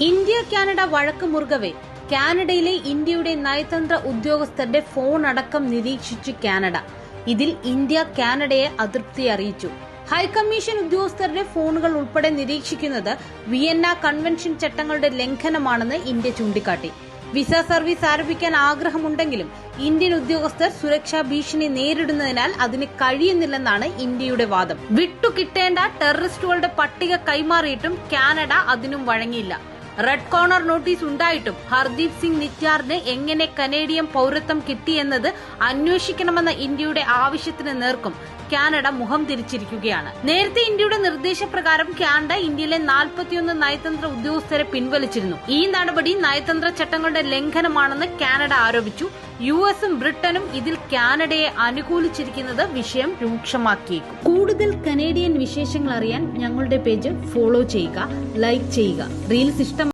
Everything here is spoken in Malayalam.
ഇന്ത്യ കാനഡ വഴക്ക് മുറുകവെ കാനഡയിലെ ഇന്ത്യയുടെ നയതന്ത്ര ഉദ്യോഗസ്ഥരുടെ ഫോൺ അടക്കം നിരീക്ഷിച്ചു കാനഡ. ഇതിൽ ഇന്ത്യ കാനഡയെ അതൃപ്തി അറിയിച്ചു. ഹൈക്കമ്മീഷൻ ഉദ്യോഗസ്ഥരുടെ ഫോണുകൾ ഉൾപ്പെടെ നിരീക്ഷിക്കുന്നത് വിയന്ന കൺവെൻഷൻ ചട്ടങ്ങളുടെ ലംഘനമാണെന്ന് ഇന്ത്യ ചൂണ്ടിക്കാട്ടി. വിസ സർവീസ് ആരംഭിക്കാൻ ആഗ്രഹമുണ്ടെങ്കിലും ഇന്ത്യൻ ഉദ്യോഗസ്ഥർ സുരക്ഷാ ഭീഷണി നേരിടുന്നതിനാൽ അതിന് കഴിയുന്നില്ലെന്നാണ് ഇന്ത്യയുടെ വാദം. വിട്ടുകിട്ടേണ്ട ടെററിസ്റ്റുകളുടെ പട്ടിക കൈമാറിയിട്ടും കാനഡ അതിനും വഴങ്ങിയില്ല. റെഡ് കോർണർ നോട്ടീസ് ഉണ്ടായിട്ടും ഹർദീപ് സിംഗ് നിറ്റാറിന് എങ്ങനെ കനേഡിയൻ പൌരത്വം കിട്ടിയെന്നത് അന്വേഷിക്കണമെന്ന ഇന്ത്യയുടെ ആവശ്യത്തിന് നേർക്കും കാനഡ മുഖം തിരിച്ചിരിക്കുകയാണ്. നേരത്തെ ഇന്ത്യയുടെ നിർദ്ദേശപ്രകാരം കാനഡ ഇന്ത്യയിലെ 41 നയതന്ത്ര ഉദ്യോഗസ്ഥരെ പിൻവലിച്ചിരുന്നു. ഈ നടപടി നയതന്ത്ര ചട്ടങ്ങളുടെ ലംഘനമാണെന്ന് കാനഡ ആരോപിച്ചു. യുഎസും ബ്രിട്ടനും ഇതിൽ കാനഡയെ അനുകൂലിച്ചിരിക്കുന്നത് വിഷയം രൂക്ഷമാക്കിയേക്കും. കൂടുതൽ കനേഡിയൻ വിശേഷങ്ങൾ അറിയാൻ ഞങ്ങളുടെ പേജ് ഫോളോ ചെയ്യുക, ലൈക്ക് ചെയ്യുക. റീൽസ് ഇഷ്ടം